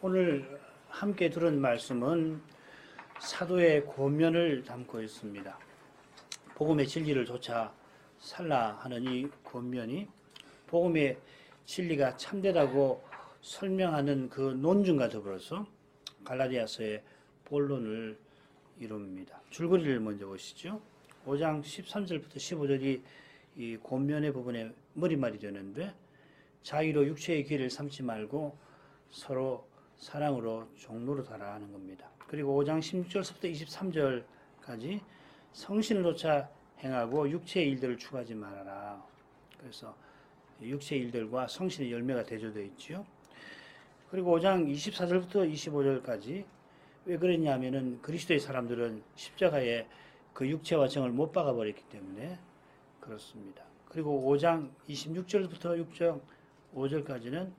오늘 함께 들은 말씀은 사도의 권면을 담고 있습니다. 복음의 진리를 좇아 살라 하는 이 권면이 복음의 진리가 참되다고 설명하는 그 논증과 더불어서 갈라디아서의 본론을 이룹니다. 줄거리를 먼저 보시죠. 5장 13절부터 15절이 이 권면의 부분에 머리말이 되는데, 자유로 육체의 기회를 삼지 말고 서로 사랑으로 종노릇하라 하는 겁니다. 그리고 5장 16절부터 23절까지 성신을 좇아 행하고 육체의 일들을 추구하지 말아라. 그래서 육체의 일들과 성신의 열매가 대조되어 있죠. 그리고 5장 24절부터 25절까지 왜 그랬냐면은 그리스도의 사람들은 십자가에 그 육체와 정을 못 박아버렸기 때문에 그렇습니다. 그리고 5장 26절부터 6장 5절까지는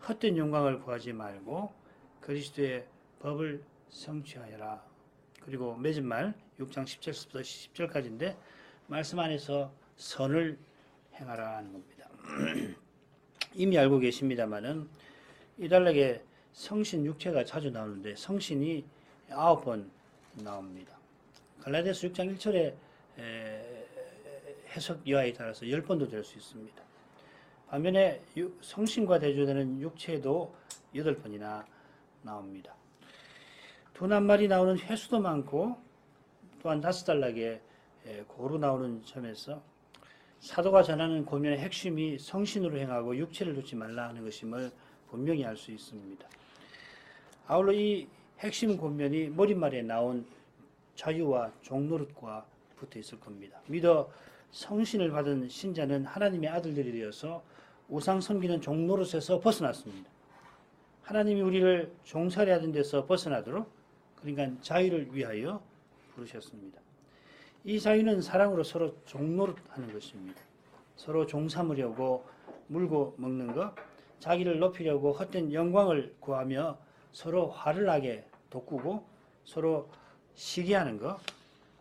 헛된 영광을 구하지 말고 그리스도의 법을 성취하여라. 그리고 맺은말 6장 10절부터 10절까지인데 말씀 안에서 선을 행하라 하는 겁니다. 이미 알고 계십니다마는 이 단락에 성신 육체가 자주 나오는데 성신이 9번 나옵니다. 갈라디아서 6장 1절에 해석 여하에 따라서 10번도 될 수 있습니다. 반면에 성신과 대조되는 육체도 8번이나 나옵니다. 두 낱말이 나오는 횟수도 많고 또한 5단락에 고루 나오는 점에서 사도가 전하는 권면의 핵심이 성신으로 행하고 육체를 두지 말라 하는 것임을 분명히 알 수 있습니다. 아울러 이 핵심 권면이 머릿말에 나온 자유와 종노릇과 붙어 있을 겁니다. 믿어 성신을 받은 신자는 하나님의 아들들이 되어서 우상 섬기는 종노릇에서 벗어났습니다. 하나님이 우리를 종살이 하던 데서 벗어나도록, 그러니까 자유를 위하여 부르셨습니다. 이 자유는 사랑으로 서로 종노릇하는 것입니다. 서로 종삼으려고 물고 먹는 것, 자기를 높이려고 헛된 영광을 구하며 서로 화를 나게 돋구고 서로 시기하는 것,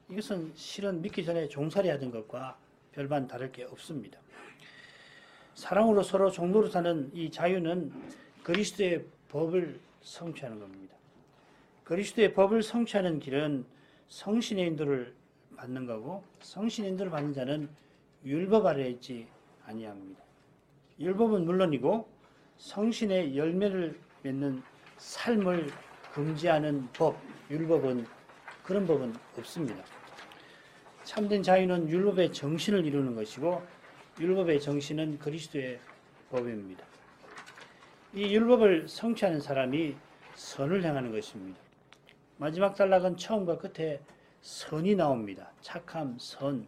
이것은 실은 믿기 전에 종살이 하던 것과 별반 다를 게 없습니다. 사랑으로 서로 종노릇하는 이 자유는 그리스도의 법을 성취하는 겁니다. 그리스도의 법을 성취하는 길은 성신의 인도를 받는 거고, 성신의 인도를 받는 자는 율법 아래에 있지 아니합니다. 율법은 물론이고 성신의 열매를 맺는 삶을 금지하는 법, 율법은, 그런 법은 없습니다. 참된 자유는 율법의 정신을 이루는 것이고 율법의 정신은 그리스도의 법입니다. 이 율법을 성취하는 사람이 선을 행하는 것입니다. 마지막 단락은 처음과 끝에 선이 나옵니다. 착함, 선.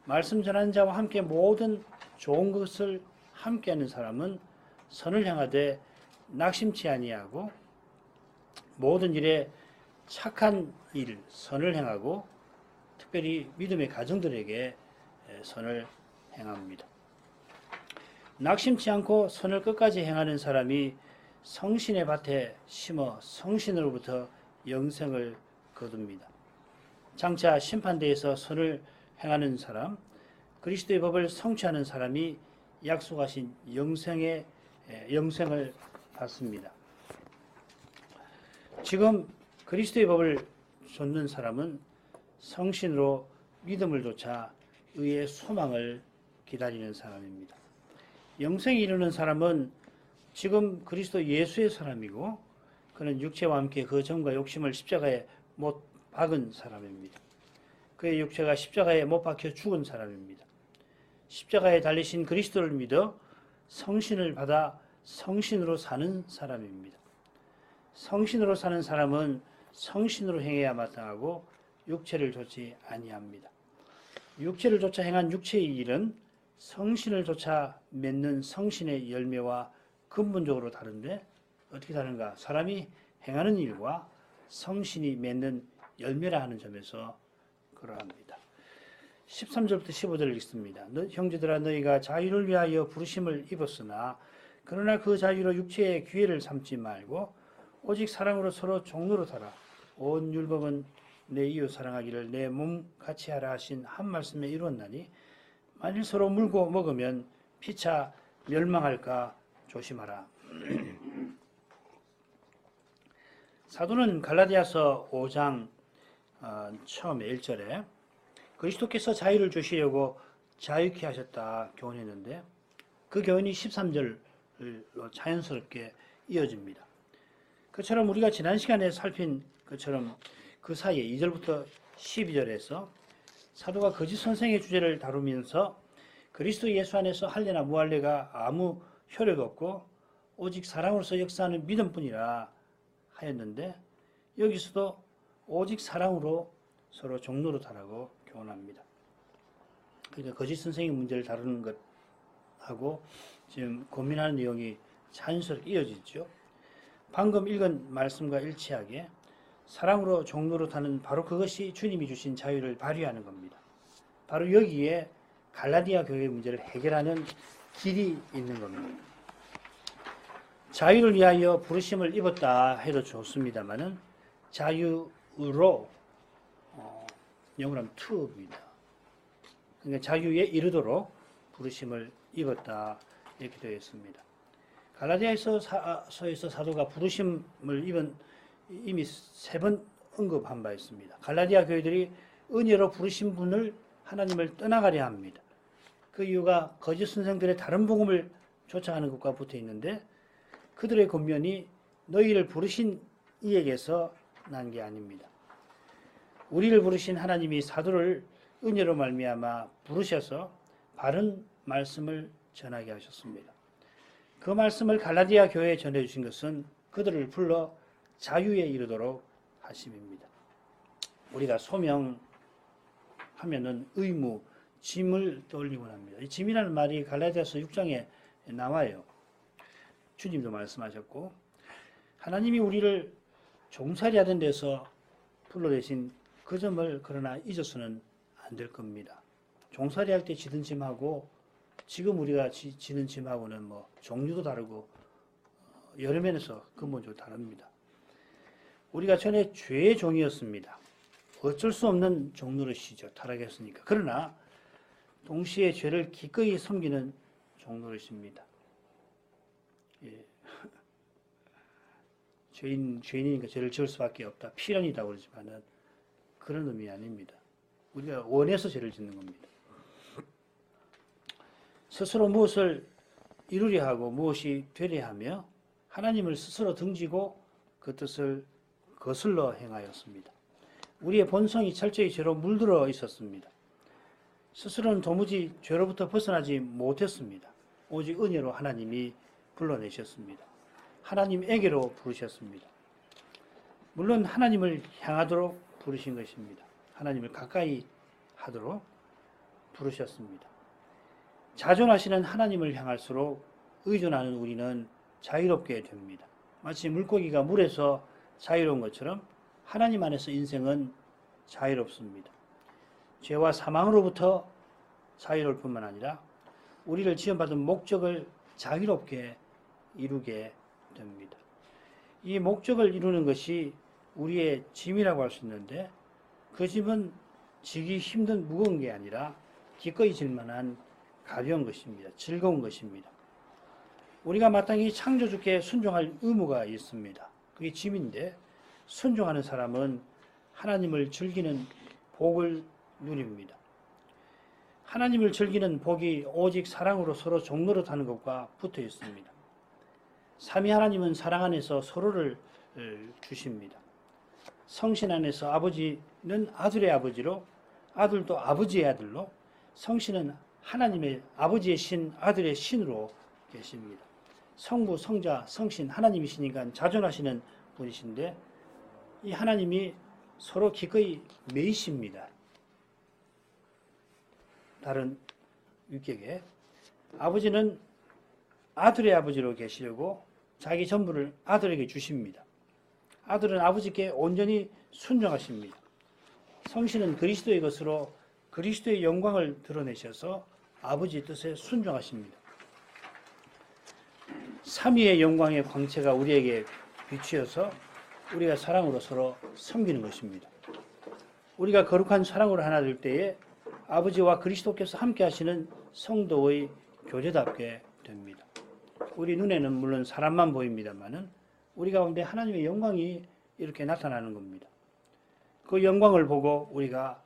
말씀 전하는 자와 함께 모든 좋은 것을 함께하는 사람은 선을 행하되 낙심치 아니하고 모든 일에 착한 일, 선을 행하고 특별히 믿음의 가정들에게 선을 행합니다. 낙심치 않고 선을 끝까지 행하는 사람이 성신의 밭에 심어 성신으로부터 영생을 거둡니다. 장차 심판대에서 선을 행하는 사람, 그리스도의 법을 성취하는 사람이 약속하신 영생을 받습니다. 지금 그리스도의 법을 좇는 사람은 성신으로 믿음을 좇아 의의 소망을 기다리는 사람입니다. 영생에 이르는 사람은 지금 그리스도 예수의 사람이고 그는 육체와 함께 그 정과 욕심을 십자가에 못 박은 사람입니다. 그의 육체가 십자가에 못 박혀 죽은 사람입니다. 십자가에 달리신 그리스도를 믿어 성신을 받아 성신으로 사는 사람입니다. 성신으로 사는 사람은 성신으로 행해야 마땅하고 육체를 좇지 아니합니다. 육체를 좇아 행한 육체의 일은 성신을 좇아 맺는 성신의 열매와 근본적으로 다른데 어떻게 다른가? 사람이 행하는 일과 성신이 맺는 열매라 하는 점에서 그러합니다. 13절부터 15절을 읽습니다. 형제들아, 너희가 자유를 위하여 부르심을 입었으나 그러나 그 자유로 육체의 기회를 삼지 말고 오직 사랑으로 서로 종노릇하라. 온 율법은 내 이웃 사랑하기를 내 몸 같이 하라 하신 한 말씀에 이루었나니 만일 서로 물고 먹으면 피차 멸망할까 조심하라. 사도는 갈라디아서 5장 처음에 1절에 그리스도께서 자유를 주시려고 자유케 하셨다 교훈했는데 그 교훈이 13절로 자연스럽게 이어집니다. 그처럼 우리가 지난 시간에 살핀 것처럼 그 사이에 2절부터 12절에서 사도가 거짓 선생의 주제를 다루면서 그리스도 예수 안에서 할례나 무할례가 아무 효력 없고 오직 사랑으로서 역사하는 믿음뿐이라 하였는데 여기서도 오직 사랑으로 서로 종노릇하라고 교훈합니다. 그러니까 거짓 선생의 문제를 다루는 것하고 지금 고민하는 내용이 자연스럽게 이어지죠. 방금 읽은 말씀과 일치하게 사랑으로 종노릇하는 바로 그것이 주님이 주신 자유를 발휘하는 겁니다. 바로 여기에 갈라디아 교회의 문제를 해결하는 길이 있는 겁니다. 자유를 위하여 부르심을 입었다 해도 좋습니다만은 자유로 영어로 하면 to입니다. 그러니까 자유에 이르도록 부르심을 입었다 이렇게 되어 있습니다. 갈라디아서에서 사도가 부르심을 입은 이미 3번 언급한 바 있습니다. 갈라디아 교회들이 은혜로 부르신 분을 하나님을 떠나가려 합니다. 그 이유가 거짓 선생들의 다른 복음을 쫓아가는 것과 붙어 있는데 그들의 권면이 너희를 부르신 이에게서 난 게 아닙니다. 우리를 부르신 하나님이 사도를 은혜로 말미암아 부르셔서 바른 말씀을 전하게 하셨습니다. 그 말씀을 갈라디아 교회에 전해주신 것은 그들을 불러 자유에 이르도록 하심입니다. 우리가 소명하면은 의무, 짐을 떠올리곤 합니다. 이 짐이라는 말이 갈라디아서 6장에 나와요. 주님도 말씀하셨고 하나님이 우리를 종살이 하던 데서 불러내신 그 점을 그러나 잊어서는 안 될 겁니다. 종살이 할 때 지던 짐하고 지금 우리가 지는 짐하고는 뭐 종류도 다르고 여러 면에서 근본적으로 다릅니다. 우리가 전에 죄의 종이었습니다. 어쩔 수 없는 종노릇이죠. 타락했으니까. 그러나 동시에 죄를 기꺼이 섬기는 종노릇입니다. 예. 죄인이니까 죄를 지을 수밖에 없다. 필연이다 그러지만은 그런 의미 아닙니다. 우리가 원해서 죄를 짓는 겁니다. 스스로 무엇을 이루려 하고 무엇이 되려 하며 하나님을 스스로 등지고 그 뜻을 거슬러 행하였습니다. 우리의 본성이 철저히 죄로 물들어 있었습니다. 스스로는 도무지 죄로부터 벗어나지 못했습니다. 오직 은혜로 하나님이 불러내셨습니다. 하나님에게로 부르셨습니다. 물론 하나님을 향하도록 부르신 것입니다. 하나님을 가까이 하도록 부르셨습니다. 자존하시는 하나님을 향할수록 의존하는 우리는 자유롭게 됩니다. 마치 물고기가 물에서 자유로운 것처럼 하나님 안에서 인생은 자유롭습니다. 죄와 사망으로부터 자유로울 뿐만 아니라 우리를 지원받은 목적을 자유롭게 이루게 됩니다. 이 목적을 이루는 것이 우리의 짐이라고 할 수 있는데 그 짐은 지기 힘든 무거운 게 아니라 기꺼이 질 만한 가벼운 것입니다. 즐거운 것입니다. 우리가 마땅히 창조주께 순종할 의무가 있습니다. 그게 짐인데 순종하는 사람은 하나님을 즐기는 복을 누립니다. 하나님을 즐기는 복이 오직 사랑으로 서로 종노릇하는 것과 붙어 있습니다. 삼위 하나님은 사랑 안에서 서로를 주십니다. 성신 안에서 아버지는 아들의 아버지로 아들도 아버지의 아들로 성신은 하나님의 아버지의 신, 아들의 신으로 계십니다. 성부, 성자, 성신 하나님이시니까 자존하시는 분이신데 이 하나님이 서로 기꺼이 매이십니다. 다른 유격에 아버지는 아들의 아버지로 계시려고 자기 전부를 아들에게 주십니다. 아들은 아버지께 온전히 순종하십니다. 성신은 그리스도의 것으로 그리스도의 영광을 드러내셔서 아버지의 뜻에 순종하십니다. 삼위의 영광의 광채가 우리에게 비추어서 우리가 사랑으로 서로 섬기는 것입니다. 우리가 거룩한 사랑으로 하나 될 때에 아버지와 그리스도께서 함께 하시는 성도의 교제답게 됩니다. 우리 눈에는 물론 사람만 보입니다만은 우리 가운데 하나님의 영광이 이렇게 나타나는 겁니다. 그 영광을 보고 우리가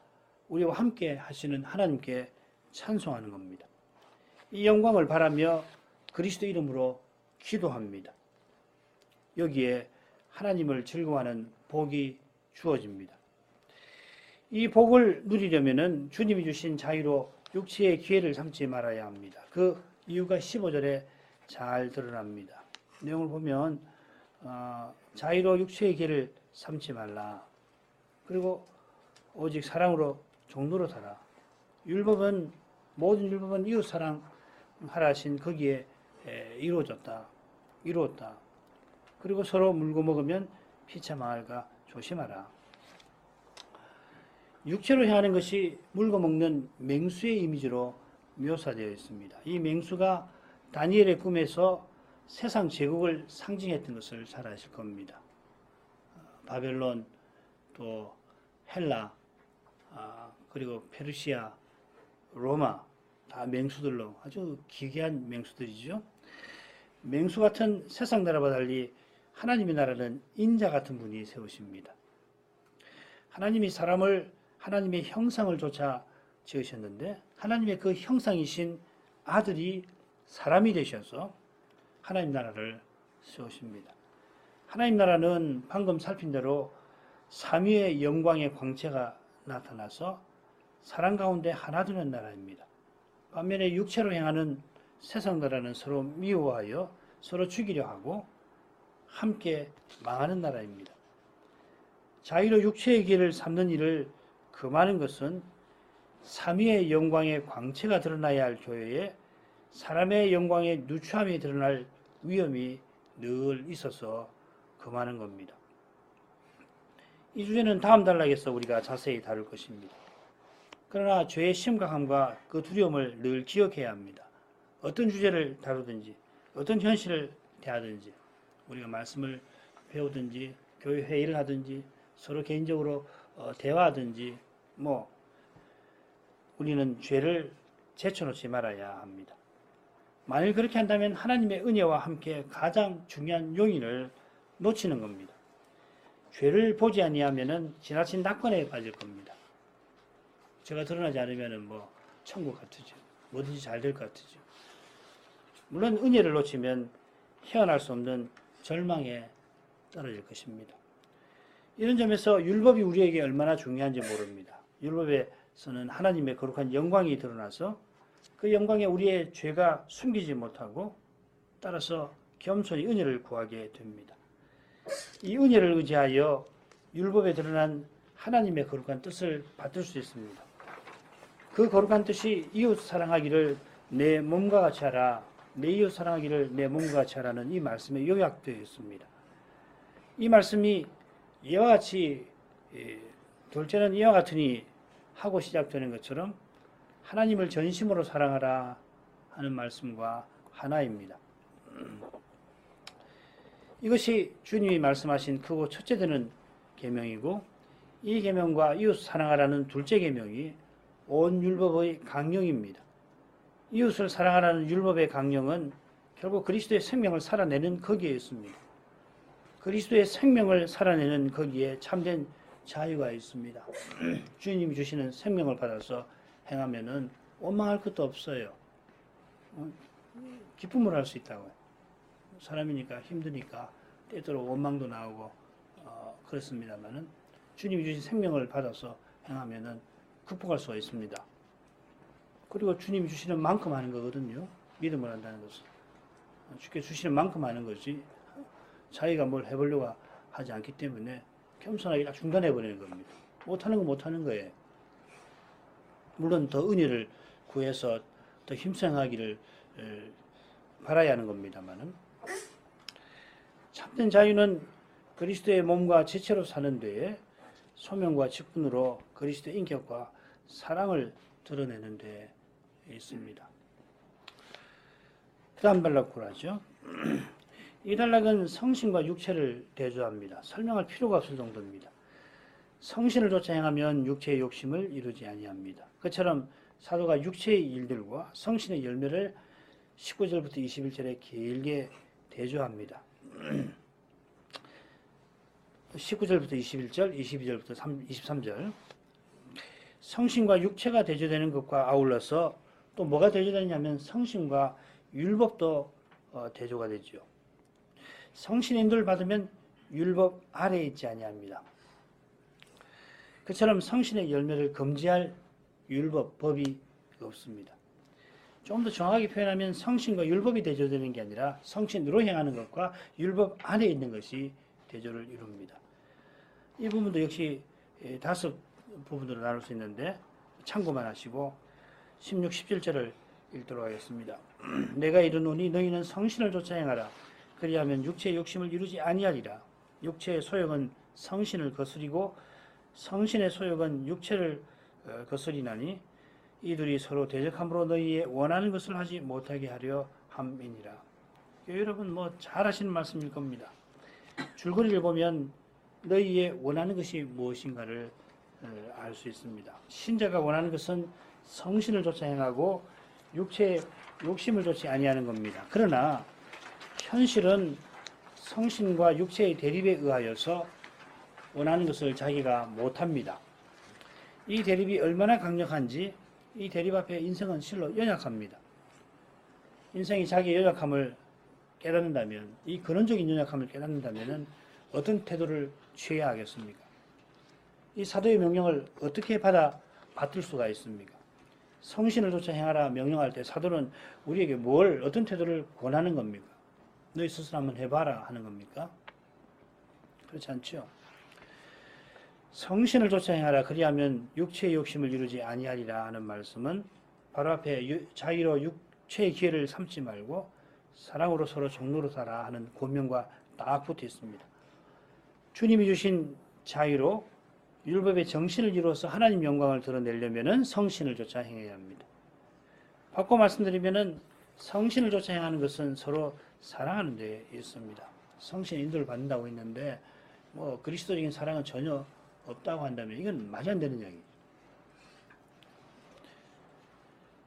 우리와 함께 하시는 하나님께 찬송하는 겁니다. 이 영광을 바라며 그리스도 이름으로 기도합니다. 여기에 하나님을 즐거워하는 복이 주어집니다. 이 복을 누리려면은 주님이 주신 자유로 육체의 기회를 삼지 말아야 합니다. 그 이유가 15절에 잘 드러납니다. 내용을 보면 자유로 육체의 기회를 삼지 말라. 그리고 오직 사랑으로 종로로 살아. 율법은 모든 율법은 이웃 사랑하라 하신 거기에 이루어졌다. 이루었다. 그리고 서로 물고 먹으면 피차 망할까 조심하라. 육체로 향하는 것이 물고 먹는 맹수의 이미지로 묘사되어 있습니다. 이 맹수가 다니엘의 꿈에서 세상 제국을 상징했던 것을 잘 아실 겁니다. 바벨론, 또 헬라, 그리고 페르시아, 로마 다 맹수들로 아주 기괴한 맹수들이죠. 맹수 같은 세상 나라와 달리 하나님의 나라는 인자 같은 분이 세우십니다. 하나님이 사람을 하나님의 형상을 조차 지으셨는데 하나님의 그 형상이신 아들이 사람이 되셔서 하나님 나라를 세우십니다. 하나님 나라는 방금 살핀 대로 삼위의 영광의 광채가 나타나서 사랑 가운데 하나 되는 나라입니다. 반면에 육체로 행하는 세상 나라는 서로 미워하여 서로 죽이려 하고 함께 망하는 나라입니다. 자유로 육체의 길을 삼는 일을 금하는 것은 삼위의 영광의 광채가 드러나야 할 교회에 사람의 영광의 누추함이 드러날 위험이 늘 있어서 금하는 겁니다. 이 주제는 다음 단락에서 우리가 자세히 다룰 것입니다. 그러나 죄의 심각함과 그 두려움을 늘 기억해야 합니다. 어떤 주제를 다루든지 어떤 현실을 대하든지 우리가 말씀을 배우든지 교회 회의를 하든지 서로 개인적으로 대화하든지 우리는 죄를 제쳐놓지 말아야 합니다. 만일 그렇게 한다면 하나님의 은혜와 함께 가장 중요한 용인을 놓치는 겁니다. 죄를 보지 아니하면은 지나친 낙관에 빠질 겁니다. 죄가 드러나지 않으면은 천국 같으죠. 뭐든지 잘 될 것 같으죠. 물론 은혜를 놓치면 헤어날 수 없는 절망에 떨어질 것입니다. 이런 점에서 율법이 우리에게 얼마나 중요한지 모릅니다. 율법에서는 하나님의 거룩한 영광이 드러나서 그 영광에 우리의 죄가 숨기지 못하고 따라서 겸손히 은혜를 구하게 됩니다. 이 은혜를 의지하여 율법에 드러난 하나님의 거룩한 뜻을 받을 수 있습니다. 그 거룩한 뜻이 이웃 사랑하기를 내 몸과 같이 하라, 내 이웃 사랑하기를 내 몸과 같이 하라는 이 말씀에 요약되어 있습니다. 이 말씀이 이와 같이 둘째는 이와 같으니 하고 시작되는 것처럼 하나님을 전심으로 사랑하라 하는 말씀과 하나입니다. 이것이 주님이 말씀하신 크고 첫째 되는 계명이고 이 계명과 이웃 사랑하라는 둘째 계명이 온 율법의 강령입니다. 이웃을 사랑하라는 율법의 강령은 결국 그리스도의 생명을 살아내는 거기에 있습니다. 그리스도의 생명을 살아내는 거기에 참된 자유가 있습니다. 주님이 주시는 생명을 받아서 행하면은 원망할 것도 없어요. 기쁨을 할 수 있다고요. 사람이니까 힘드니까 때때로 원망도 나오고 그렇습니다만은 주님이 주신 생명을 받아서 행하면은 극복할 수가 있습니다. 그리고 주님이 주시는 만큼 하는 거거든요. 믿음을 한다는 것은 주께 주시는 만큼 하는 거지 자기가 뭘 해보려고 하지 않기 때문에 겸손하게 딱 중단해버리는 겁니다. 못하는 거 못하는 거예요. 물론 더 은혜를 구해서 더 힘성하기를 바라야 하는 겁니다만은 참된 자유는 그리스도의 몸과 지체로 사는 데에 소명과 직분으로 그리스도의 인격과 사랑을 드러내는 데 있습니다. 그 다음 단락 보라죠. 이 단락은 성신과 육체를 대조합니다. 설명할 필요가 없을 정도입니다. 성신을 쫓아 행하면 육체의 욕심을 이루지 아니합니다. 그처럼 사도가 육체의 일들과 성신의 열매를 19절부터 21절에 길게 대조합니다. 19절부터 21절, 22절부터 23절. 성신과 육체가 대조되는 것과 아울러서 또 뭐가 대조되냐면 성신과 율법도 대조가 되죠. 성신의 인도를 받으면 율법 아래에 있지 아니합니다. 그처럼 성신의 열매를 금지할 율법, 법이 없습니다. 좀 더 정확하게 표현하면 성신과 율법이 대조되는 게 아니라 성신으로 행하는 것과 율법 안에 있는 것이 대조를 이룹니다. 이 부분도 역시 5 부분으로 나눌 수 있는데 참고만 하시고 16, 17절을 읽도록 하겠습니다. 내가 이르노니 너희는 성신을 좇아 행하라. 그리하면 육체의 욕심을 이루지 아니하리라. 육체의 소욕은 성신을 거스리고 성신의 소욕은 육체를 거스리나니 이들이 서로 대적함으로 너희의 원하는 것을 하지 못하게 하려 함이니라. 여러분 잘 아시는 말씀일 겁니다. 줄거리를 보면 너희의 원하는 것이 무엇인가를 알 수 있습니다. 신자가 원하는 것은 성신을 좇아 행하고 육체의 욕심을 좇지 아니하는 겁니다. 그러나 현실은 성신과 육체의 대립에 의하여서 원하는 것을 자기가 못합니다. 이 대립이 얼마나 강력한지 이 대립 앞에 인생은 실로 연약합니다. 인생이 자기의 연약함을 깨닫는다면, 이 근원적인 연약함을 깨닫는다면 어떤 태도를 취해야 하겠습니까? 이 사도의 명령을 어떻게 받들 수가 있습니까? 성신을 좇아 행하라 명령할 때 사도는 우리에게 어떤 태도를 권하는 겁니까? 너희 스스로 한번 해봐라 하는 겁니까? 그렇지 않죠. 성신을 좇아 행하라 그리하면 육체의 욕심을 이루지 아니하리라 하는 말씀은 바로 앞에 자기로 육체의 기회를 삼지 말고 사랑으로 서로 종로로 살아 하는 권면과 딱 붙어 있습니다. 주님이 주신 자유로 율법의 정신을 이루어서 하나님 영광을 드러내려면 성신을 좇아 행해야 합니다. 바꿔 말씀드리면 성신을 좇아 행하는 것은 서로 사랑하는 데 있습니다. 성신의 인도를 받는다고 했는데 그리스도적인 사랑은 전혀 없다고 한다면 이건 말이 안 되는 이야기죠.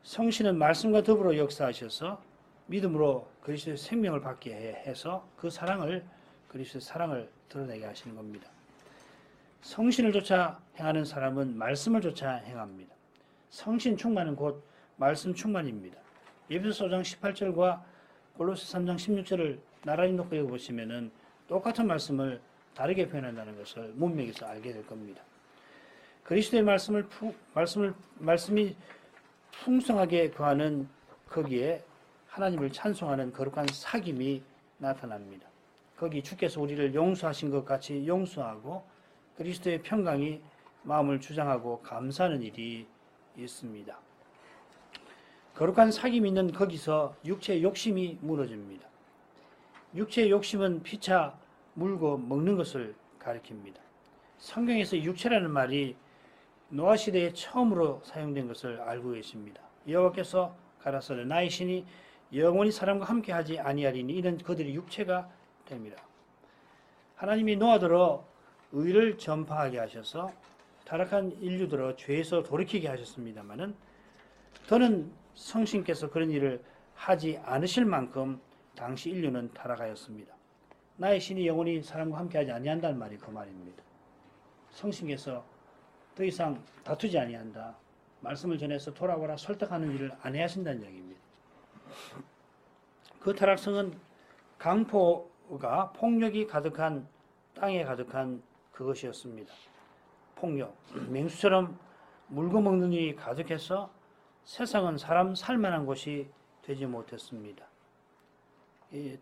성신은 말씀과 더불어 역사하셔서 믿음으로 그리스도의 생명을 받게 해서 그 사랑을 그리스도의 사랑을 드러내게 하시는 겁니다. 성신을 좇아 행하는 사람은 말씀을 좇아 행합니다. 성신 충만은 곧 말씀 충만입니다. 에베소서 5장 18절과 골로새 3장 16절을 나란히 놓고 읽어보시면 똑같은 말씀을 다르게 표현한다는 것을 문맥에서 알게 될 겁니다. 그리스도의 말씀이 풍성하게 거하는 거기에 하나님을 찬송하는 거룩한 사귐이 나타납니다. 거기 주께서 우리를 용서하신 것 같이 용서하고 그리스도의 평강이 마음을 주장하고 감사하는 일이 있습니다. 거룩한 사귐이 있는 거기서 육체의 욕심이 무너집니다. 육체의 욕심은 피차 물고 먹는 것을 가리킵니다. 성경에서 육체라는 말이 노아 시대에 처음으로 사용된 것을 알고 계십니다. 여호와께서 가라사대 나의 신이 영원히 사람과 함께하지 아니하리니 이는 그들이 육체가 됩니다. 하나님이 노아더러 의를 전파하게 하셔서 타락한 인류들어 죄에서 돌이키게 하셨습니다마는 더는 성신께서 그런 일을 하지 않으실 만큼 당시 인류는 타락하였습니다. 나의 신이 영원히 사람과 함께하지 아니한다는 말이 그 말입니다. 성신께서 더 이상 다투지 아니한다. 말씀을 전해서 돌아오라 설득하는 일을 안 해야 하신다는 이야기입니다. 그 타락성은 강포가 폭력이 가득한 땅에 가득한 그것이었습니다. 폭력, 맹수처럼 물고 먹는 일이 가득해서 세상은 사람 살만한 곳이 되지 못했습니다.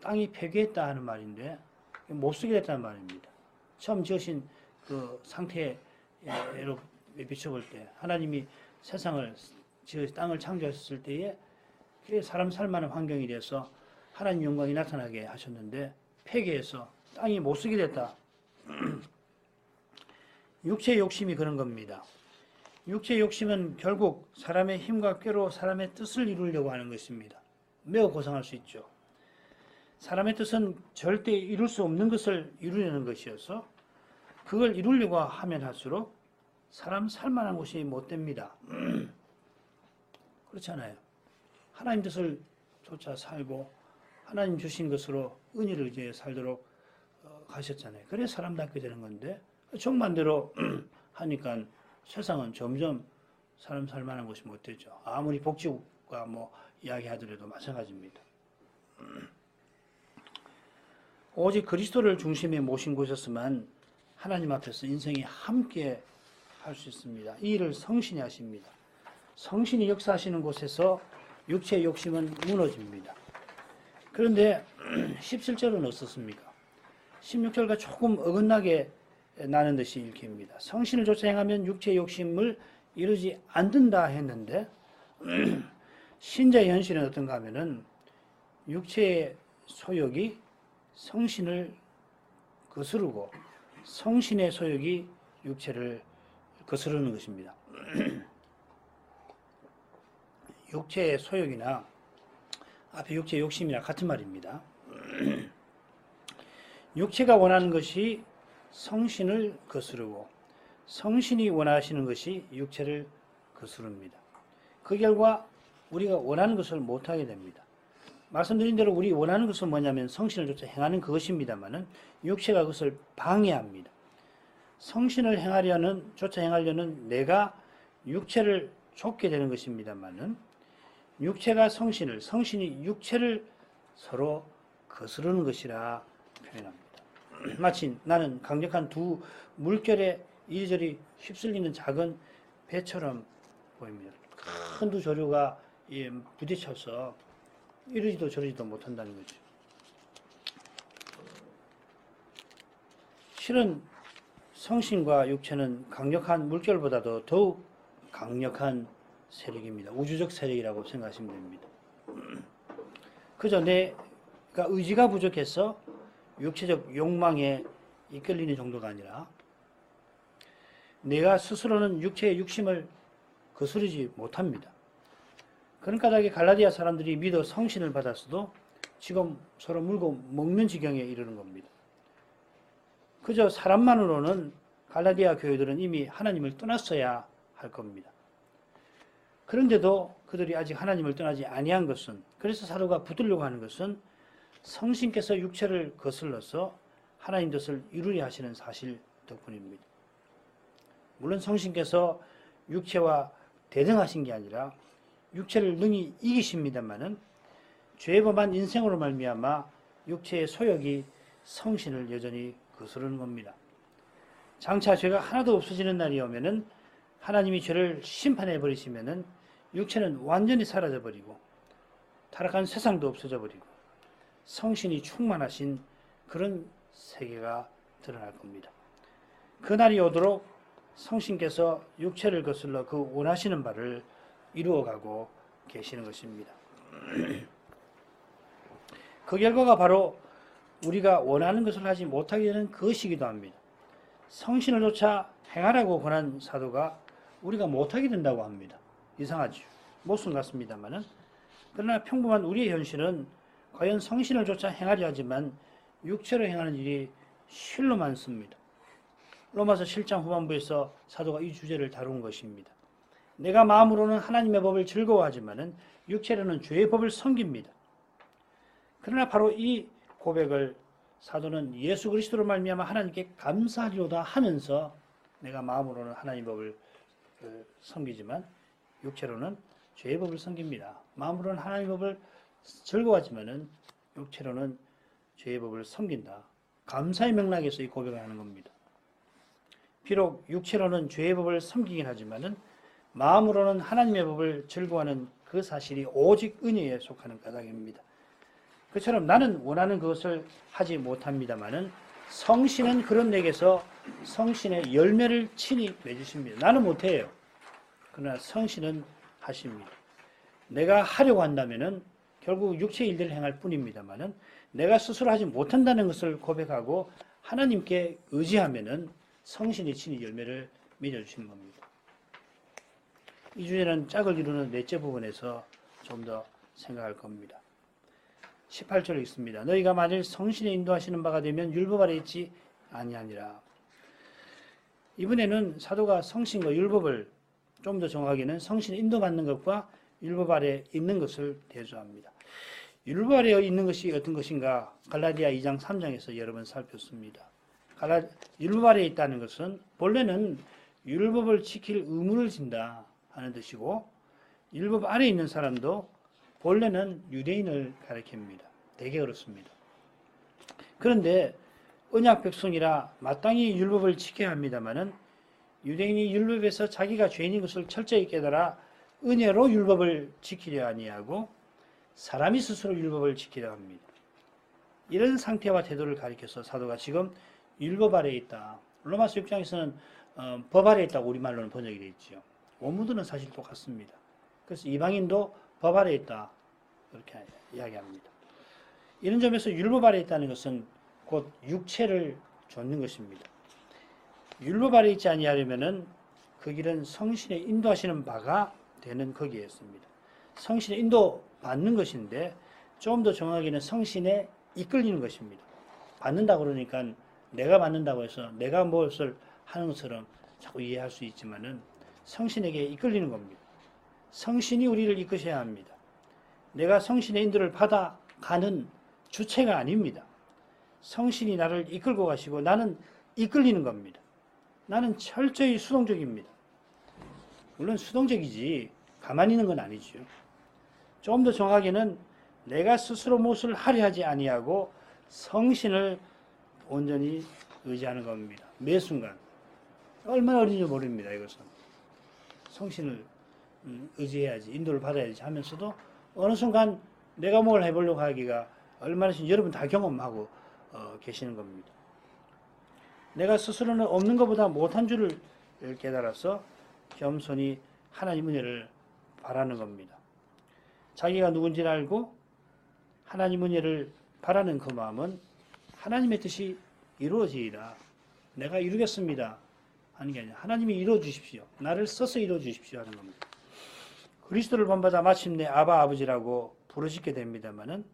땅이 폐괴했다 하는 말인데 못 쓰게 됐다는 말입니다. 처음 지으신 그 상태로 비춰볼 때 하나님이 세상을 땅을 창조하셨을 때에 사람 살만한 환경이 돼서 하나님 영광이 나타나게 하셨는데 폐괴해서 땅이 못 쓰게 됐다. 육체의 욕심이 그런 겁니다. 육체의 욕심은 결국 사람의 힘과 꾀로 사람의 뜻을 이루려고 하는 것입니다. 매우 고상할 수 있죠. 사람의 뜻은 절대 이룰 수 없는 것을 이루려는 것이어서 그걸 이루려고 하면 할수록 사람 살만한 곳이 못 됩니다. 그렇잖아요. 하나님 뜻을 쫓아 살고 하나님 주신 것으로 은혜를 의지해 살도록 가셨잖아요. 그래서 사람답게 되는 건데 정반대로 하니까 세상은 점점 사람 살만한 것이 못 되죠. 아무리 복지국가 뭐 이야기하더라도 마찬가지입니다. 오직 그리스도를 중심에 모신 곳이었으면 하나님 앞에서 인생이 함께 할 수 있습니다. 이 일을 성신이 하십니다. 성신이 역사하시는 곳에서 육체의 욕심은 무너집니다. 그런데 17절은 어떻습니까? 16절과 조금 어긋나게 나는 듯이 읽힙니다. 성신을 쫓아 행하면 육체의 욕심을 이루지 않는다 했는데 신자의 현실은 어떤가 하면은 육체의 소욕이 성신을 거스르고 성신의 소욕이 육체를 거스르는 것입니다. 육체의 소욕이나 앞에 육체의 욕심이나 같은 말입니다. 육체가 원하는 것이 성신을 거스르고 성신이 원하시는 것이 육체를 거스릅니다. 그 결과 우리가 원하는 것을 못하게 됩니다. 말씀드린 대로 우리 원하는 것은 뭐냐면 성신을 쫓아 행하는 그것입니다만은 육체가 그것을 방해합니다. 성신을 쫓아 행하려는 내가 육체를 쫓게 되는 것입니다만은 육체가 성신이 육체를 서로 거스르는 것이라 표현합니다. 마치 나는 강력한 두 물결에 이리저리 휩쓸리는 작은 배처럼 보입니다. 큰 두 조류가 부딪혀서 이러지도 저러지도 못한다는 거죠. 실은 성신과 육체는 강력한 물결보다도 더욱 강력한 세력입니다. 우주적 세력이라고 생각하시면 됩니다. 그저 내가 의지가 부족해서 육체적 욕망에 이끌리는 정도가 아니라 내가 스스로는 육체의 육심을 거스르지 못합니다. 그런 까닭에 갈라디아 사람들이 믿어 성신을 받았어도 지금 서로 물고 먹는 지경에 이르는 겁니다. 그저 사람만으로는 갈라디아 교회들은 이미 하나님을 떠났어야 할 겁니다. 그런데도 그들이 아직 하나님을 떠나지 아니한 것은, 그래서 사도가 붙들려고 하는 것은 성신께서 육체를 거슬러서 하나님 뜻을 이루려 하시는 사실 덕분입니다. 물론 성신께서 육체와 대등하신 게 아니라 육체를 능히 이기십니다마는 죄범한 인생으로 말미암아 육체의 소욕이 성신을 여전히 거스르는 겁니다. 장차 죄가 하나도 없어지는 날이 오면은 하나님이 죄를 심판해 버리시면은 육체는 완전히 사라져 버리고 타락한 세상도 없어져 버리고 성신이 충만하신 그런 세계가 드러날 겁니다. 그날이 오도록 성신께서 육체를 거슬러 그 원하시는 바를 이루어가고 계시는 것입니다. 그 결과가 바로 우리가 원하는 것을 하지 못하게 되는 그것이기도 합니다. 성신을 쫓아 행하라고 권한 사도가 우리가 못하게 된다고 합니다. 이상하죠. 못순 같습니다만은. 그러나 평범한 우리의 현실은 과연 성신을 쫓아 행하려 하지만 육체로 행하는 일이 실로 많습니다. 로마서 7장 후반부에서 사도가 이 주제를 다룬 것입니다. 내가 마음으로는 하나님의 법을 즐거워하지만은 육체로는 죄의 법을 섬깁니다. 그러나 바로 이 고백을 사도는 예수 그리스도로 말미암아 하나님께 감사하리로다 하면서 내가 마음으로는 하나님의 법을 섬기지만 육체로는 죄의 법을 섬깁니다. 마음으로는 하나님의 법을 즐거워하지만은 육체로는 죄의 법을 섬긴다. 감사의 맥락에서 이 고백을 하는 겁니다. 비록 육체로는 죄의 법을 섬기긴 하지만은 마음으로는 하나님의 법을 즐거워하는 그 사실이 오직 은혜에 속하는 까닭입니다. 그처럼 나는 원하는 그것을 하지 못합니다마는 성신은 그런 내게서 성신의 열매를 친히 맺으십니다. 나는 못해요. 그러나 성신은 하십니다. 내가 하려고 한다면은 결국 육체의 일들을 행할 뿐입니다마는 내가 스스로 하지 못한다는 것을 고백하고 하나님께 의지하면은 성신이 친히 열매를 맺어주시는 겁니다. 이 주제는 짝을 이루는 넷째 부분에서 좀 더 생각할 겁니다. 18절에 있습니다. 너희가 만일 성신의 인도하시는 바가 되면 율법 아래 있지 아니하니라. 이번에는 사도가 성신과 율법을 좀 더 정확하게는 성신의 인도받는 것과 율법 아래 있는 것을 대조합니다. 율법 아래에 있는 것이 어떤 것인가? 갈라디아 2장 3장에서 여러 번 살폈습니다. 율법 아래에 있다는 것은 본래는 율법을 지킬 의무를 진다 하는 뜻이고, 율법 아래에 있는 사람도 본래는 유대인을 가리킵니다. 되게 그렇습니다. 그런데 언약 백성이라 마땅히 율법을 지켜야 합니다마는 유대인이 율법에서 자기가 죄인인 것을 철저히 깨달아 은혜로 율법을 지키려 아니하고 사람이 스스로 율법을 지키려 합니다. 이런 상태와 태도를 가리켜서 사도가 지금 율법 아래에 있다. 로마서 6장에서는 법 아래에 있다고 우리말로는 번역이 되어 있죠. 원문들은 사실 똑같습니다. 그래서 이방인도 법 아래에 있다. 이렇게 이야기합니다. 이런 점에서 율법 아래에 있다는 것은 곧 육체를 좇는 것입니다. 율법 아래에 있지 아니하려면은 그 길은 성신의 인도하시는 바가 되는 거기에 있습니다. 성신의 인도 받는 것인데 좀 더 정확하게는 성신에 이끌리는 것입니다. 받는다 그러니까 내가 받는다고 해서 내가 무엇을 하는 것처럼 자꾸 이해할 수 있지만은 성신에게 이끌리는 겁니다. 성신이 우리를 이끄셔야 합니다. 내가 성신의 인도를 받아가는 주체가 아닙니다. 성신이 나를 이끌고 가시고 나는 이끌리는 겁니다. 나는 철저히 수동적입니다. 물론 수동적이지 가만히 있는 건 아니죠. 좀 더 정확하게는 내가 스스로 무엇을 하려 하지 아니하고 성신을 온전히 의지하는 겁니다. 매 순간. 얼마나 어린지 모릅니다. 이것은. 성신을 의지해야지, 인도를 받아야지 하면서도 어느 순간 내가 뭘 해보려고 하기가 얼마나 여러분 다 경험하고 계시는 겁니다. 내가 스스로는 없는 것보다 못한 줄을 깨달아서 겸손히 하나님 은혜를 바라는 겁니다. 자기가 누군지를 알고 하나님 은혜를 바라는 그 마음은 하나님의 뜻이 이루어지리라. 내가 이루겠습니다 하는 게 아니라 하나님이 이루어 주십시오. 나를 써서 이루어 주십시오 하는 겁니다. 그리스도를 본받아 마침내 아바 아버지라고 부르짖게 됩니다마는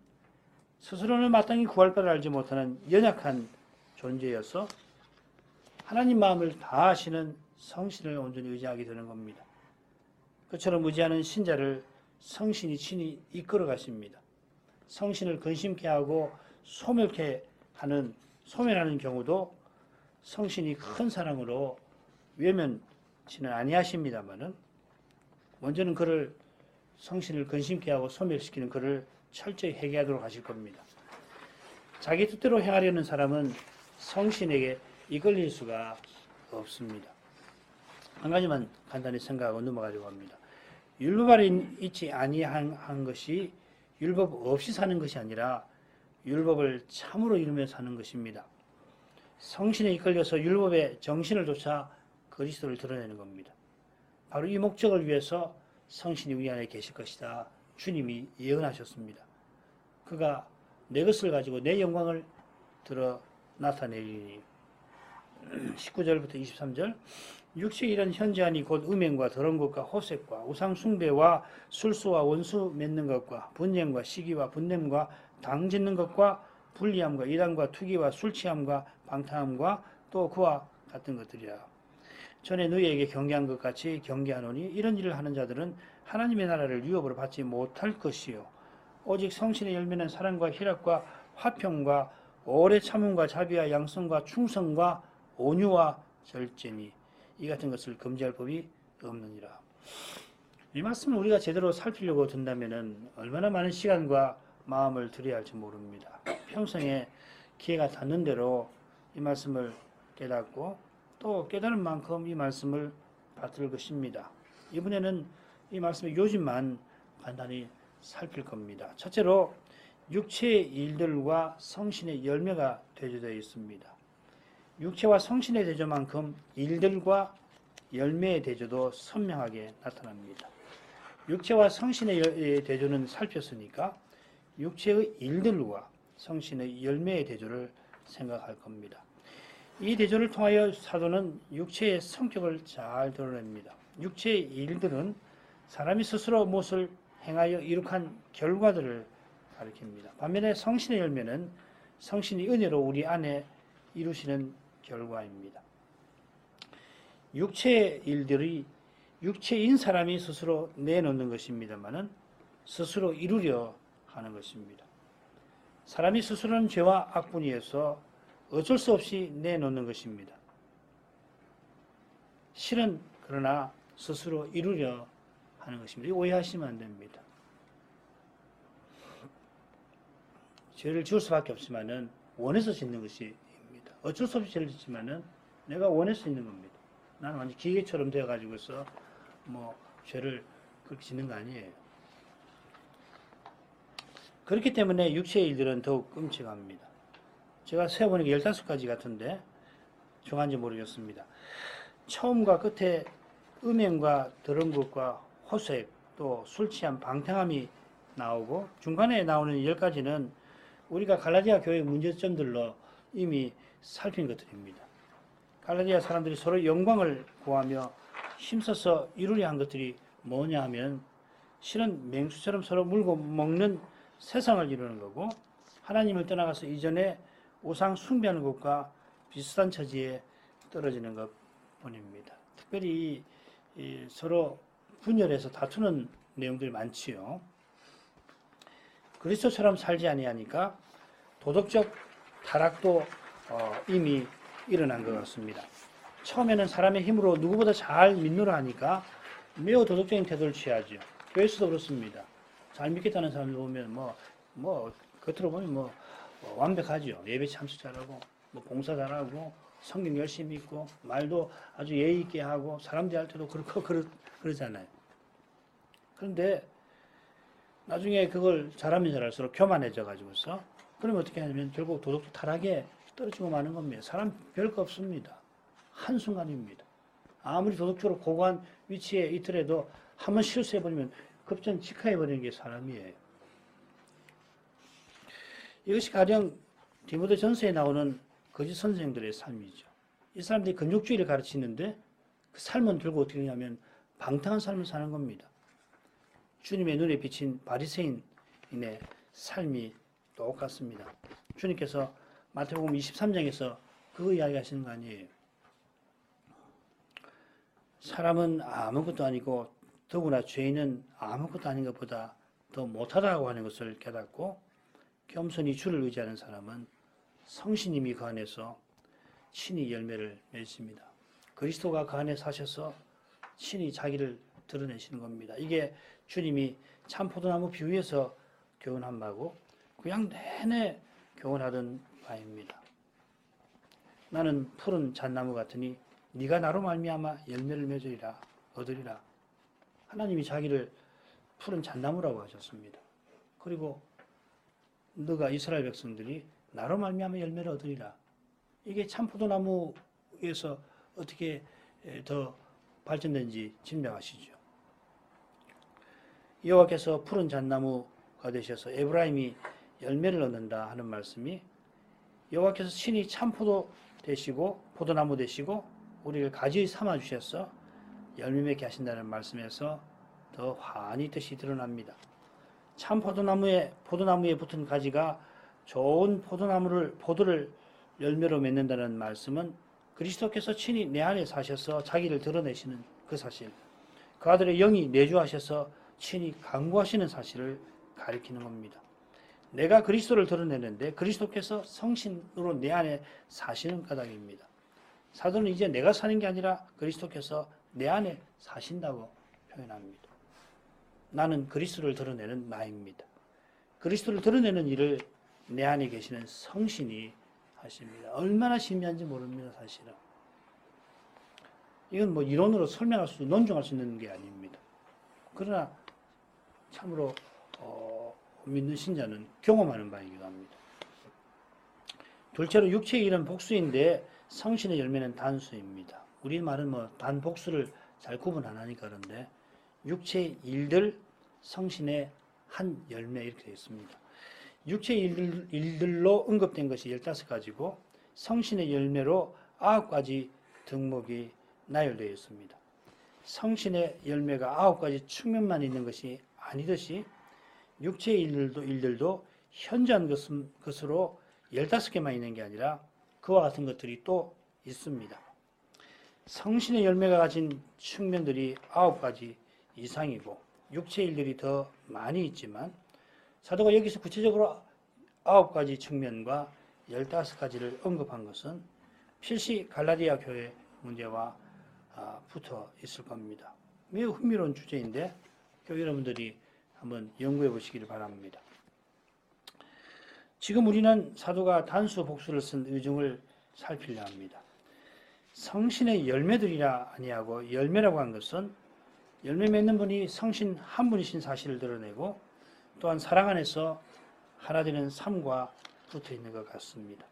스스로는 마땅히 구할 바를 알지 못하는 연약한 존재여서 하나님 마음을 다 아시는 성신을 온전히 의지하게 되는 겁니다. 그처럼 의지하는 신자를 성신이 친히 이끌어 가십니다. 성신을 근심케 하고 소멸하는 경우도 성신이 큰 사랑으로 외면치는 아니하십니다마는 먼저는 그를 성신을 근심케 하고 소멸시키는 그를 철저히 회개하도록 하실 겁니다. 자기 뜻대로 행하려는 사람은 성신에게 이끌릴 수가 없습니다. 한 가지만 간단히 생각하고 넘어가려고 합니다. 율법 아래 있지 아니한 것이 율법 없이 사는 것이 아니라 율법을 참으로 이루며 사는 것입니다. 성신에 이끌려서 율법의 정신을 좇아 그리스도를 드러내는 겁니다. 바로 이 목적을 위해서 성신이 우리 안에 계실 것이다. 주님이 예언하셨습니다. 그가 내 것을 가지고 내 영광을 드러 나타내리니 19절부터 23절 육체의 일은 현저하니 곧 음행과 더러운 것과 호색과 우상 숭배와 술수와 원수 맺는 것과 분쟁과 시기와 분냄과 당 짓는 것과 불리함과 이단과 투기와 술취함과 방탕함과 또 그와 같은 것들이라. 전에 너희에게 경계한 것 같이 경계하노니 이런 일을 하는 자들은 하나님의 나라를 유업으로 받지 못할 것이요 오직 성신의 열매는 사랑과 희락과 화평과 오래 참음과 자비와 양성과 충성과 온유와 절제니 이 같은 것을 금지할 법이 없느니라. 이 말씀을 우리가 제대로 살피려고 든다면 얼마나 많은 시간과 마음을 들여야 할지 모릅니다. 평생에 기회가 닿는 대로 이 말씀을 깨닫고 또 깨달은 만큼 이 말씀을 받들 것입니다. 이번에는 이 말씀의 요즘만 간단히 살필 겁니다. 첫째로 육체의 일들과 성신의 열매가 대조되어 있습니다. 육체와 성신의 대조만큼 일들과 열매의 대조도 선명하게 나타납니다. 육체와 성신의 대조는 살폈으니까 육체의 일들과 성신의 열매의 대조를 생각할 겁니다. 이 대조를 통하여 사도는 육체의 성격을 잘 드러냅니다. 육체의 일들은 사람이 스스로 무엇을 행하여 이룩한 결과들을 가리킵니다. 반면에 성신의 열매는 성신이 은혜로 우리 안에 이루시는 결과입니다. 육체의 일들이 육체인 사람이 스스로 내놓는 것입니다만은 스스로 이루려 하는 것입니다. 사람이 스스로는 죄와 악분위에서 어쩔 수 없이 내놓는 것입니다. 실은 그러나 스스로 이루려 하는 것입니다. 오해하시면 안 됩니다. 죄를 지을 수밖에 없지만은 원해서 짓는 것입니다. 어쩔 수 없이 죄를 짓지만은 내가 원해서 짓는 겁니다. 나는 완전 기계처럼 되어가지고서 죄를 그렇게 짓는 거 아니에요. 그렇기 때문에 육체의 일들은 더욱 끔찍합니다. 제가 세어보니까 15가지 같은데 정한지 모르겠습니다. 처음과 끝에 음행과 더러운 것과 호색, 또 술 취한 방탕함이 나오고 중간에 나오는 10가지는 우리가 갈라디아 교회의 문제점들로 이미 살핀 것들입니다. 갈라디아 사람들이 서로 영광을 구하며 힘써서 이루려 한 것들이 뭐냐 하면 실은 맹수처럼 서로 물고 먹는 세상을 이루는 거고 하나님을 떠나가서 이전에 우상 숭배하는 것과 비슷한 처지에 떨어지는 것 뿐입니다. 특별히 서로 분열해서 다투는 내용들이 많지요. 그리스도처럼 살지 아니하니까 도덕적 타락도 이미 일어난 것 같습니다. 처음에는 사람의 힘으로 누구보다 잘 믿노라 하니까 매우 도덕적인 태도를 취하죠. 교회에서도 그렇습니다. 잘 믿겠다는 사람들 보면 겉으로 보면 완벽하죠. 예배 참석 잘하고 봉사 잘하고 성경 열심히 읽고 말도 아주 예의 있게 하고 사람 대할 때도 그렇고 그러잖아요. 그런데 나중에 그걸 잘하면 잘할수록 교만해져 가지고서 그러면 어떻게 하냐면 결국 도덕적 타락에 떨어지고 마는 겁니다. 사람 별거 없습니다. 한순간입니다. 아무리 도덕적으로 고고한 위치에 있더라도 한번 실수해버리면 급전 직하해버리는 게 사람이에요. 이것이 가령 디모데 전서에 나오는 거짓 선생들의 삶이죠. 이 사람들이 근육주의를 가르치는데 그 삶은 결국 어떻게 하냐면 방탕한 삶을 사는 겁니다. 주님의 눈에 비친 바리새인의 삶이 똑같습니다. 주님께서 마태복음 23장에서 그 이야기 하시는 거 아니에요. 사람은 아무것도 아니고 더구나 죄인은 아무것도 아닌 것보다 더 못하다고 하는 것을 깨닫고 겸손히 주를 의지하는 사람은 성신님이 그 안에서 친히 열매를 맺습니다. 그리스도가 그 안에 사셔서 친히 자기를 드러내시는 겁니다. 이게 주님이 참포도나무 비유에서 교훈한 바고 그냥 내내 교훈하던 바입니다. 나는 푸른 잣나무 같으니 네가 나로 말미암아 열매를 맺으리라 얻으리라. 하나님이 자기를 푸른 잣나무라고 하셨습니다. 그리고 너가 이스라엘 백성들이 나로 말미암아 열매를 얻으리라. 이게 참포도나무에서 어떻게 더 발전된지 짐작하시죠. 여호와께서 푸른 잣나무가 되셔서 에브라임이 열매를 얻는다 하는 말씀이 여호와께서 친히 참포도 되시고 포도나무 되시고 우리를 가지 삼아 주셔서 열매 맺게 하신다는 말씀에서 더 환히 뜻이 드러납니다. 참 포도나무에 붙은 가지가 좋은 포도를 열매로 맺는다는 말씀은 그리스도께서 친히 내 안에 사셔서 자기를 드러내시는 그 사실, 그 아들의 영이 내주하셔서 친히 강구하시는 사실을 가리키는 겁니다. 내가 그리스도를 드러내는데 그리스도께서 성신으로 내 안에 사시는 까닭입니다. 사도는 이제 내가 사는 게 아니라 그리스도께서 내 안에 사신다고 표현합니다. 나는 그리스도를 드러내는 나입니다. 그리스도를 드러내는 일을 내 안에 계시는 성신이 하십니다. 얼마나 신비한지 모릅니다, 사실은. 이건 이론으로 논증할 수 있는 게 아닙니다. 그러나 참으로 믿는 신자는 경험하는 바이기도 합니다. 둘째로 육체의 일은 복수인데 성신의 열매는 단수입니다. 우리 말은 단복수를 잘 구분 안 하니까 그런데 육체의 일들, 성신의 한 열매 이렇게 되어 있습니다. 육체의 일들로 언급된 것이 15가지고 성신의 열매로 9가지 덕목이 나열되어 있습니다. 성신의 열매가 9가지 측면만 있는 것이 아니듯이 육체의 일들도 현저한 것으로 15개만 있는 게 아니라 그와 같은 것들이 또 있습니다. 성신의 열매가 가진 측면들이 9가지 이상이고 육체의 일들이 더 많이 있지만 사도가 여기서 구체적으로 9가지 측면과 15가지를 언급한 것은 필시 갈라디아 교회 문제와 붙어 있을 겁니다. 매우 흥미로운 주제인데 교회 여러분들이 한번 연구해 보시기를 바랍니다. 지금 우리는 사도가 단수 복수를 쓴 의중을 살피려 합니다. 성신의 열매들이라 아니하고 열매라고 한 것은 열매 맺는 분이 성신 한 분이신 사실을 드러내고 또한 사랑 안에서 하나 되는 삶과 붙어 있는 것 같습니다.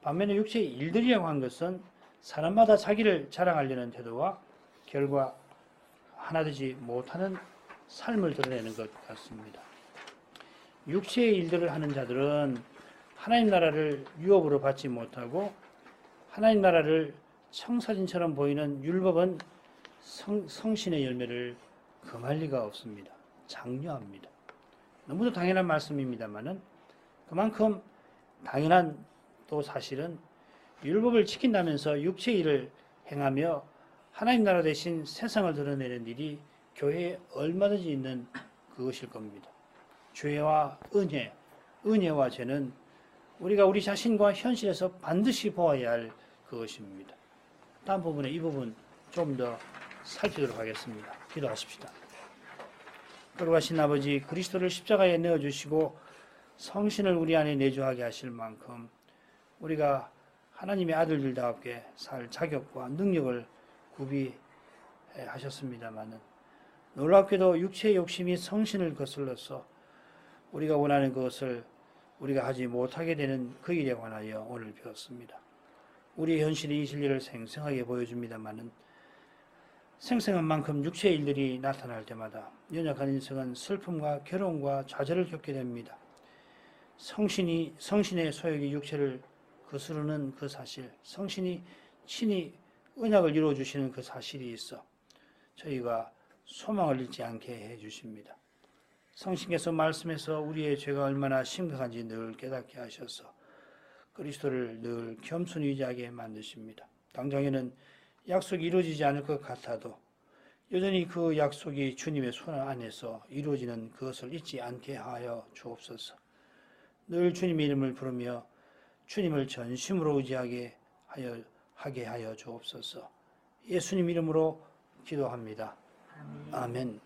반면에 육체의 일들이라고 한 것은 사람마다 자기를 자랑하려는 태도와 결과 하나 되지 못하는 삶을 드러내는 것 같습니다. 육체의 일들을 하는 자들은 하나님 나라를 유업으로 받지 못하고 하나님 나라를 청사진처럼 보이는 율법은 성신의 열매를 금할 리가 없습니다. 장려합니다. 너무도 당연한 말씀입니다만은 그만큼 당연한 또 사실은 율법을 지킨다면서 육체의 일을 행하며 하나님 나라 대신 세상을 드러내는 일이 교회에 얼마든지 있는 그것일 겁니다. 죄와 은혜와 죄는 우리가 우리 자신과 현실에서 반드시 보아야 할 그것입니다. 다음 부분에 이 부분 좀 더 살피도록 하겠습니다. 기도하십시다. 거룩하신 아버지, 그리스도를 십자가에 내어주시고 성신을 우리 안에 내주하게 하실 만큼 우리가 하나님의 아들들답게 살 자격과 능력을 구비하셨습니다마는 놀랍게도 육체의 욕심이 성신을 거슬러서 우리가 원하는 것을 우리가 하지 못하게 되는 그 일에 관하여 오늘 배웠습니다. 우리의 현실이 이 진리를 생생하게 보여줍니다마는 생생한 만큼 육체의 일들이 나타날 때마다 연약한 인생은 슬픔과 괴로움과 좌절을 겪게 됩니다. 성신의 소욕이 육체를 거스르는 그 사실, 성신이 친히 언약을 이루어주시는 그 사실이 있어 저희가 소망을 잃지 않게 해주십니다. 성신께서 말씀에서 우리의 죄가 얼마나 심각한지 늘 깨닫게 하셔서 그리스도를 늘 겸손히 의지하게 만드십니다. 당장에는 약속이 이루어지지 않을 것 같아도 여전히 그 약속이 주님의 손 안에서 이루어지는 그것을 잊지 않게 하여 주옵소서. 늘 주님의 이름을 부르며 주님을 전심으로 의지하게 하여 주옵소서. 예수님 이름으로 기도합니다. 아멘.